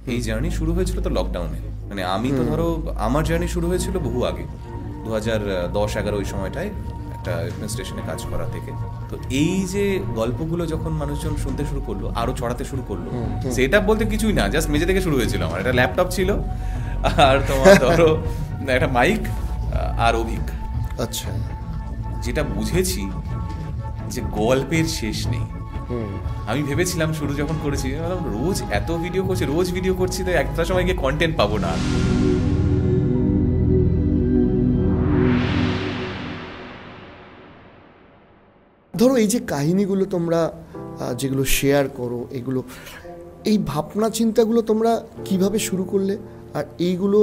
এই জার্নি শুরু হয়েছিল তো লকডাউনে, মানে আমি তো ধরো আমার জার্নি শুরু হয়েছিল বহু আগে, 2010-11 ওই সময়টায় একটা স্টেশনে কাজ করা থেকে। তো এই যে গল্পগুলো যখন মানুষজন শুনতে শুরু করলো, আরো ছড়াতে শুরু করলো, সেটা বলতে কিছুই না, জাস্ট মেজে থেকে শুরু হয়েছিল। আমার একটা ল্যাপটপ ছিল, আর তোমার ধরো একটা মাইক আর অভিক। আচ্ছা, যেটা বুঝেছি যে গল্পের শেষ নেই। আমি ভেবেছিলাম শুরু যখন করেছি, রোজ এত ভিডিও করছি, রোজ ভিডিও করছি, তো একটা সময় গিয়ে কন্টেন্ট পাবো না। ধরো এই যে কাহিনীগুলো তোমরা যেগুলো শেয়ার করো, এগুলো এই ভাবনা চিন্তাগুলো তোমরা কিভাবে শুরু করলে, আর এইগুলো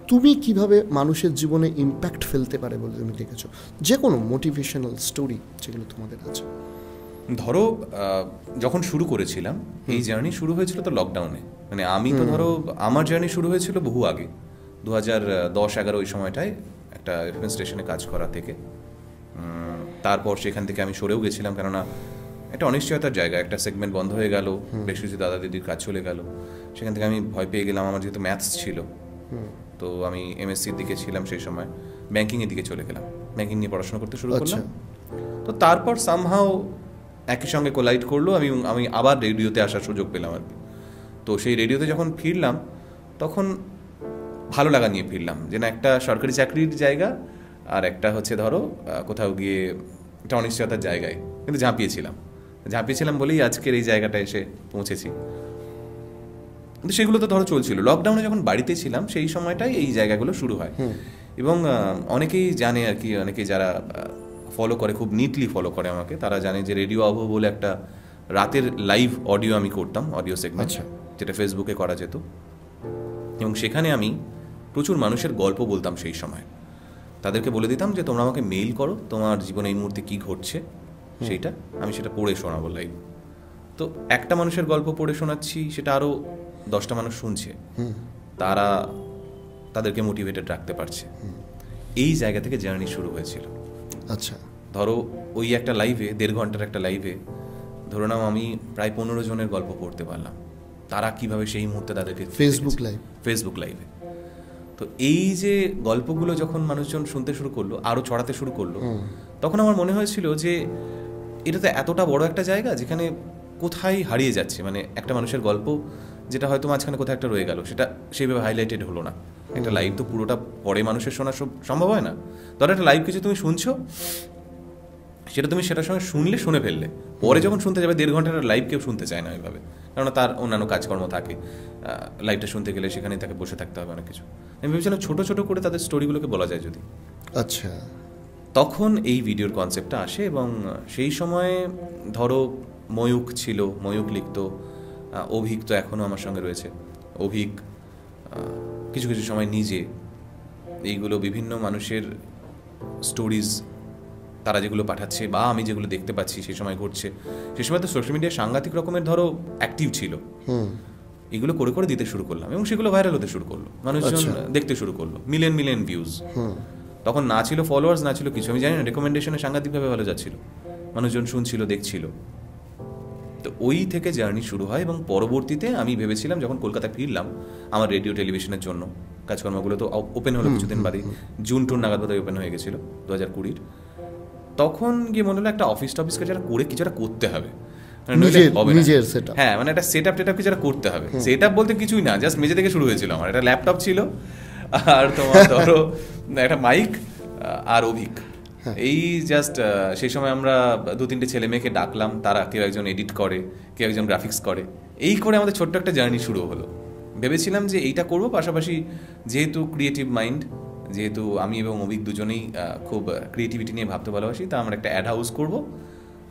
তুমি কিভাবে মানুষের জীবনে ইম্প্যাক্ট ফেলতে পারে বলে তুমি দেখেছো? যে কোনো মোটিভেশনাল স্টোরি যেগুলো তোমাদের আছে। ধরো যখন শুরু করেছিলাম এই জার্নি শুরু হয়েছিল তো লকডাউনে, মানে আমি তো ধরো আমার জার্নি শুরু হয়েছিল বহু আগে, 2010-11 ওই সময়টায় একটা এরোপ্লেন স্টেশনে কাজ করা থেকে। তারপর সেখান থেকে আমি সরেও গেছিলাম, কেননা একটা অনিশ্চয়তার জায়গা, একটা সেগমেন্ট বন্ধ হয়ে গেল, বেশ কিছু দাদা দিদির কাজ চলে গেল, সেখান থেকে আমি ভয় পেয়ে গেলাম। আমার যেহেতু ম্যাথস ছিল, তো আমি এমএসসির দিকে ছিলাম সেই সময়, ব্যাংকিংয়ের দিকে চলে গেলাম, ব্যাংকিং নিয়ে পড়াশোনা করতে শুরু করলাম। তো তারপর সামহাও একই সঙ্গে কোলাইড করলো, আমি আবার রেডিওতে আসার সুযোগ পেলাম আর কি। তো সেই রেডিওতে যখন ফিরলাম তখন ভালো লাগা নিয়ে ফিরলাম, যে না একটা সরকারি চাকরির জায়গা, আর একটা হচ্ছে ধরো কোথাও গিয়ে একটা অনিশ্চয়তার জায়গায়, কিন্তু ঝাঁপিয়েছিলাম বলেই আজকের এই জায়গাটা এসে পৌঁছেছি। কিন্তু সেগুলো তো ধরো চলছিল। লকডাউনে যখন বাড়িতে ছিলাম সেই সময়টাই এই জায়গাগুলো শুরু হয়, এবং অনেকেই জানে আর কি, অনেকেই যারা ফলো করে, খুব নিটলি ফলো করে আমাকে, তারা জানে যে রেডিও আবহ বলে একটা রাতের লাইভ অডিও আমি করতাম, অডিও সেগমেন্ট, যেটা ফেসবুকে করা যেত, এবং সেখানে আমি প্রচুর মানুষের গল্প বলতাম। সেই সময় তাদেরকে বলে দিতাম যে তোমরা আমাকে মেইল করো, তোমার জীবনে এই মুহূর্তে কী ঘটছে সেইটা, আমি সেটা পড়ে শোনাবো লাইভ। তো একটা মানুষের গল্প পড়ে শোনাচ্ছি, সেটা আরও 10টা মানুষ শুনছে, তারা তাদেরকে মোটিভেটেড রাখতে পারছে। এই জায়গা থেকে জার্নি শুরু হয়েছিল। আচ্ছা, ধরো ওই একটা লাইভে, 1.5 ঘন্টার একটা লাইভে ধরো নাও আমি প্রায় 15 জনের গল্প পড়তে পারলাম, তারা কিভাবে সেই মুহূর্তে তাদেরকে ফেসবুক লাইভে। তো এই যে গল্পগুলো যখন মানুষজন শুনতে শুরু করলো, আরও ছড়াতে শুরু করলো, তখন আমার মনে হয়েছিল যে এটা তো এতটা বড় একটা জায়গা যেখানে কোথায় হারিয়ে যাচ্ছে, মানে একটা মানুষের গল্প যেটা হয়তো মাঝখানে কোথাও একটা রয়ে গেল, সেটা সেইভাবে হাইলাইটেড হলো না। একটা লাইভ তো পুরোটা পরে মানুষের শোনা সম্ভব হয় না। ধরো একটা লাইভ কিছু তুমি শুনছো, সেটা তুমি সেটার সঙ্গে শুনে ফেললে, পরে যখন শুনতে যাবে 1.5 ঘন্টার লাইভ কেউ শুনতে চায় না ওইভাবে, কারণ তার অন্যান্য কাজকর্ম থাকে। লাইভটা শুনতে গেলে সেখানেই তাকে বসে থাকতে হবে অনেক কিছু। আমি ভেবেছিলাম ছোটো ছোটো করে তাদের স্টোরিগুলোকে বলা যায় যদি। আচ্ছা, তখন এই ভিডিওর কনসেপ্টটা আসে, এবং সেই সময়ে ধরো ময়ূক ছিল, ময়ূক লিখতো, অভিক তো এখনও আমার সঙ্গে রয়েছে। অভিক কিছু কিছু সময় নিজে এইগুলো বিভিন্ন মানুষের স্টোরিজ তারা যেগুলো পাঠাচ্ছে, বা আমি যেগুলো দেখতে পাচ্ছি সেই সময় ঘটছে, সেই সময় তো সোশ্যাল মিডিয়া সাংঘাতিক রকমের ধরো অ্যাক্টিভ ছিল, এগুলো করে করে দিতে শুরু করলাম, এবং সেগুলো ভাইরাল হতে শুরু করলো, মানুষজন দেখতে শুরু করলো, মিলিয়ন ভিউজ। তখন না ছিল ফলোয়ার্স, না ছিল কিছু, আমি জানি না, রেকমেন্ডেশনে সাংঘাতিকভাবে ভালো যাচ্ছিল, মানুষজন শুনছিল, দেখছিল। তো ওই থেকে জার্নি শুরু হয়, এবং পরবর্তীতে আমি ভেবেছিলাম যখন কলকাতায় ফিরলাম, আমার রেডিও টেলিভিশনের জন্য কাজকর্মগুলো তো ওপেন হলো কিছুদিন বাদে, জুন টুন নাগাদ বোধহয় ওপেন হয়ে গেছিলো 2020। তখন গিয়ে মনে হলো একটা অফিস টফিসকে যারা করে কিছু একটা করতে হবে, হ্যাঁ, মানে একটা সেট আপ টেটআপ কিছু একটা করতে হবে। সেট আপ বলতে কিছুই না, জাস্ট মেজে থেকে শুরু হয়েছিল। আমার একটা ল্যাপটপ ছিল, আর তোমার ধরো একটা মাইক আর অভিক, এই জাস্ট সেই সময় আমরা 2-3টে ছেলে মেয়েকে ডাকলাম, তারা কেউ একজন এডিট করে, কেউ একজন গ্রাফিক্স করে, এই করে আমাদের ছোট্ট একটা জার্নি শুরু হলো। ভেবেছিলাম যে এইটা করব, পাশাপাশি যেহেতু ক্রিয়েটিভ মাইন্ড, যেহেতু আমি এবং অভিক দুজনেই খুব ক্রিয়েটিভিটি নিয়ে ভাবতে ভালোবাসি, তা আমরা একটা অ্যাড হাউস করব,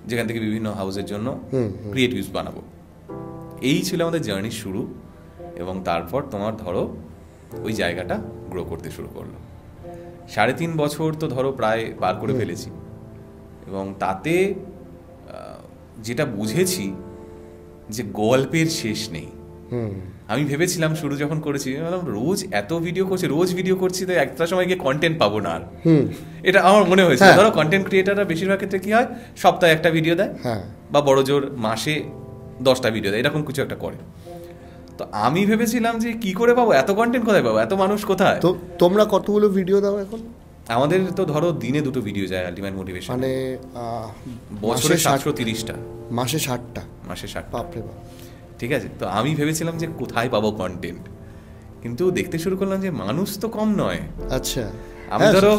যেখান থেকে বিভিন্ন হাউসের জন্য ক্রিয়েটিভস বানাবো। এই ছিল আমাদের জার্নি শুরু, এবং তারপর তোমার ধরো ওই জায়গাটা গ্রো করতে শুরু করলো। 3.5 বছর তো ধরো প্রায় পার করে ফেলেছি, এবং তাতে যেটা বুঝেছি যে গল্পের শেষ নেই। আমি ভেবেছিলাম শুরু যখন করেছি, রোজ এত ভিডিও করছি, তো একটা সময় গিয়ে কন্টেন্ট পাবো না আর, এটা আমার মনে হয়েছে। ধরো কন্টেন্ট ক্রিয়েটাররা বেশিরভাগ ক্ষেত্রে কি হয়, সপ্তাহে একটা ভিডিও দেয়, বা বড় জোর মাসে 10টা ভিডিও দেয়, এরকম কিছু একটা করে। তো আমি ভেবেছিলাম যে কি করে পাবো এত কন্টেন্ট, কোথায় পাবো, এত মানুষ কোথায়। তো তোমরা কতগুলো ভিডিও দাও এখন? আমাদের তো ধরো দিনে 2টো ভিডিও যায় আলটিমেট মোটিভেশন, মানে বছরে 730টা, মাসে 60টা। মাসে 60। বাপরে বাপ। ঠিক আছে, তো আমি ভেবেছিলাম যে কোথায় পাবো কন্টেন্ট, কিন্তু দেখতে শুরু করলাম যে মানুষ তো কম নয়। আচ্ছা, আমি ধরো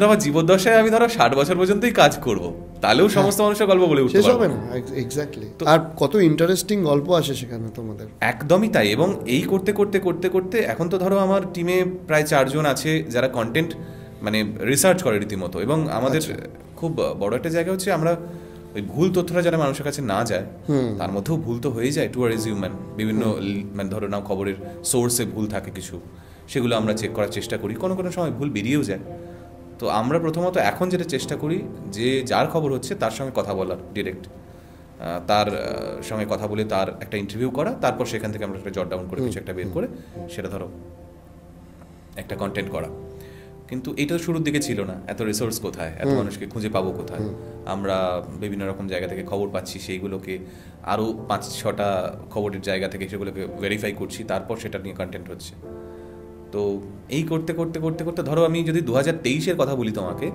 আমার জীবদ্দশায় আমি ধরো 60 বছর পর্যন্তই কাজ করব, তাহলেও সমস্ত মানুষের গল্প বলে উঠতে শেষ পারবো হবে না। এক্স্যাক্টলি। আর কত ইন্টারেস্টিং গল্প আসে সেখানে তোমাদের। একদমই তাই। এবং এই করতে করতে করতে করতে এখন তো ধরো আমার টিমে প্রায় 4 জন আছে যারা কন্টেন্ট মানে রিসার্চ করে রীতিমতো। এবং আমাদের খুব বড় একটা জায়গা হচ্ছে আমরা ওই ভুল তথ্যটা যারা মানুষের কাছে না যায়, তার মধ্যেও ভুল তো হয়ে যায়, টু আর ইজ হিউম্যান। বিভিন্ন মানে ধরো নাও খবরের সোর্সে ভুল থাকে কিছু, সেগুলো আমরা চেক করার চেষ্টা করি, কোনো কোনো সময় ভুল বেরিয়েও যায়। তো আমরা প্রথমত এখন যেটা চেষ্টা করি যে যার খবর হচ্ছে তার সঙ্গে কথা বলার, ডিরেক্ট তার সঙ্গে কথা বলে তার একটা ইন্টারভিউ করা, তারপর সেখান থেকে আমরা একটা জট ডাউন করে কিছু একটা বের করে সেটা ধরো একটা কন্টেন্ট করা। কিন্তু এটা শুরুর দিকে ছিল না, এত রিসোর্স কোথায়, এত মানুষকে খুঁজে পাবো কোথায়। আমরা বিভিন্ন রকম জায়গা থেকে খবর পাচ্ছি, সেইগুলোকে আরও 5-6টা খবরের জায়গা থেকে সেগুলোকে ভেরিফাই করছি, তারপর সেটা নিয়ে কন্টেন্ট হচ্ছে। তো এই করতে করতে করতে করতে ধরো আমি যদি 2023-এর কথা বলি তোমাকে,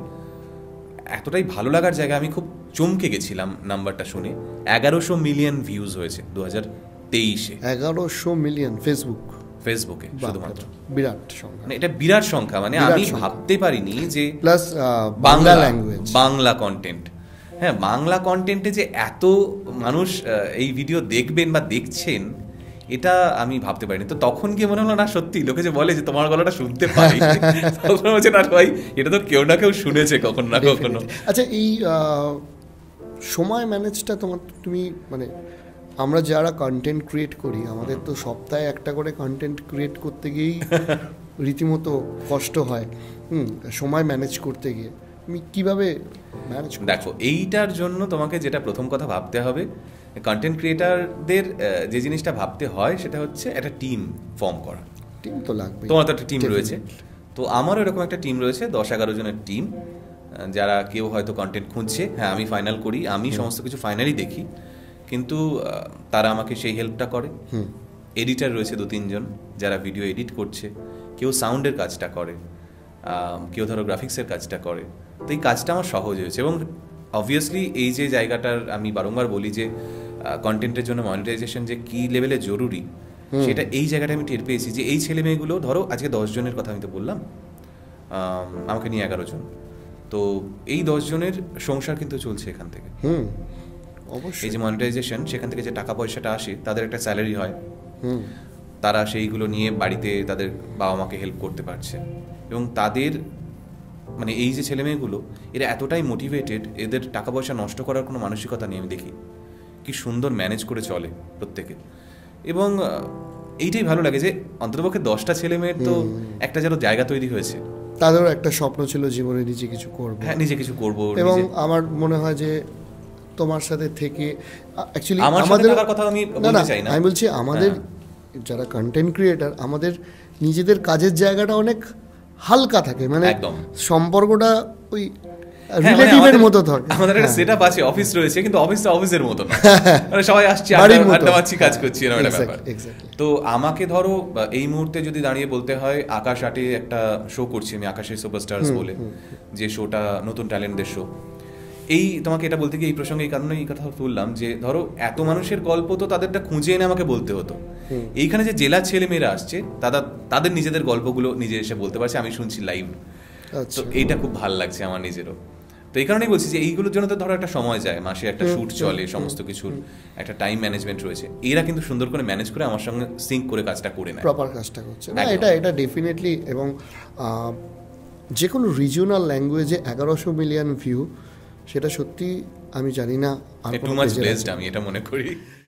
এতটাই ভালো লাগার জায়গা, আমি খুব চমকে গেছিলাম নাম্বারটা শুনে। 1100 মিলিয়ন ভিউজ হয়েছে 2023-এ। 1100 মিলিয়ন ফেসবুকে শুধুমাত্র। বিরাট সংখ্যা, মানে এটা বিরাট সংখ্যা। মানে আমি ভাবতে পারিনি যে plus Bangla language, Bangla content. হ্যাঁ, বাংলা কন্টেন্টে যে এত মানুষ এই ভিডিও দেখবেন বা দেখছেন, এটা আমি ভাবতে পারিনি। তো তখন গিয়ে মনে হলো না সত্যি, লোকে যে বলে যে তোমার গলাটা শুনতে পাই, তখন বলছে না ভাই, এটা তো কেউ না কেউ শুনেছে কখন না কখনো। আচ্ছা, এই সময় ম্যানেজটা তুমি মানে আমরা যারা কন্টেন্ট ক্রিয়েট করি, আমাদের তো সপ্তাহে একটা করে কন্টেন্ট ক্রিয়েট করতে গিয়েই রীতিমতো কষ্ট হয়। সময় ম্যানেজ করতে গিয়ে তুমি কিভাবে ম্যানেজ করো? দেখো, এইটার জন্য তোমাকে যেটা প্রথম কথা ভাবতে হবে, কন্টেন্ট ক্রিয়েটারদের যে জিনিসটা ভাবতে হয় সেটা হচ্ছে একটা টিম ফর্ম করা। টিম তো লাগবে, তোমার তো একটা টিম রয়েছে। তো আমারও এরকম একটা টিম রয়েছে, 10-11 জনের টিম, যারা কেউ হয়তো কন্টেন্ট খুঁজছে। হ্যাঁ, আমি ফাইনাল করি, আমি সমস্ত কিছু ফাইনালি দেখি, কিন্তু তারা আমাকে সেই হেল্পটা করে। এডিটার রয়েছে 2-3 জন যারা ভিডিও এডিট করছে, কেউ সাউন্ডের কাজটা করে, কেউ ধরো গ্রাফিক্সের কাজটা করে। তো এই কাজটা আমার সহজ হয়েছে। এবং অবভিয়াসলি এই যে জায়গাটার আমি বারংবার বলি যে কন্টেন্টের জন্য মনিটাইজেশন যে কী লেভেলে জরুরি, সেটা এই জায়গাটা আমি টের পেয়েছি। যে এই ছেলে মেয়েগুলো ধরো আজকে 10 জনের কথা আমি তো বললাম, আমাকে নিয়ে 11 জন, তো এই 10 জনের সংসার কিন্তু চলছে এখান থেকে। অবশ্যই এই যে মনিটাইজেশন, সেখান থেকে যে টাকা পয়সাটা আসে, তাদের একটা স্যালারি হয়, তারা সেইগুলো নিয়ে বাড়িতে তাদের বাবা মাকে হেল্প করতে পারছে। এবং তাদের মানে এই যে ছেলেমেয়েগুলো, এরা এতটাই মোটিভেটেড, এদের টাকা পয়সা নষ্ট করার কোনো মানসিকতা নেই। আমি দেখি কি সুন্দর ম্যানেজ করে চলে প্রত্যেকে। এবং এইটাই ভালো লাগে যে অন্ততপক্ষে 10টা ছেলে মেয়ের তো একটা যেন জায়গা তৈরি হয়েছে, তাদেরও একটা স্বপ্ন ছিল জীবনে নিজে কিছু করবো। হ্যাঁ, নিজে কিছু করবো। এবং আমার মনে হয় যে তোমার সাথে থেকে অ্যাকচুয়ালি আমাদের কথা আমি বলতে চাই না, আমি বলছি আমাদের যারা কন্টেন্ট ক্রিয়েটার, আমাদের নিজেদের কাজের জায়গাটা অনেক হালকা থাকে, মানে সম্পর্কটা ওই রিলেটিভের মতো থাকে। আমাদের একটা সেটআপ আছে, অফিস রয়েছে, কিন্তু অফিসটা অফিসের মতো না, মানে সবাই আসছে, আড্ডা মারছি, কাজ করছি, এরকম একটা ব্যাপার। তো আমাকে ধরো এই মুহূর্তে যদি দাঁড়িয়ে বলতে হয়, আকাশ আটে একটা শো করছি আমি, আকাশের সুপারস্টার্স বলে, যে শোটা নতুন ট্যালেন্টদের শো। এই তোমাকে এটা বলতে গিয়ে এই প্রসঙ্গে এই কারণে এই কথা তুললাম যে ধরো এত মানুষের গল্প তো তাদেরটা খুঁজে এনে আমাকে বলতে হতো। এইখানে যে জেলার ছেলে মেয়েরা আসছে, তাদের নিজেদের গল্পগুলো নিজে এসে বলতে পারছে, আমি শুনছি লাইভ। তো এইটা খুব ভালো লাগছে আমার নিজেরও। তো এই কারণেই বলছি যে এইগুলোর জন্য তো ধরো একটা সময় যায়, মাসে একটা শ্যুট চলে, সমস্ত কিছুর একটা টাইম ম্যানেজমেন্ট রয়েছে। এরা কিন্তু সুন্দর করে ম্যানেজ করে আমার সঙ্গে সিঙ্ক করে কাজটা করে নেয়, প্রপার কাজটা করছে। না, এটা ডেফিনেটলি। এবং যে কোনো রিজিওনাল ল্যাঙ্গুয়েজে 1100 মিলিয়ন ভিউ, সেটা সত্যি আমি জানি না, টু মাচ ব্লেসড আমি এটা মনে করি।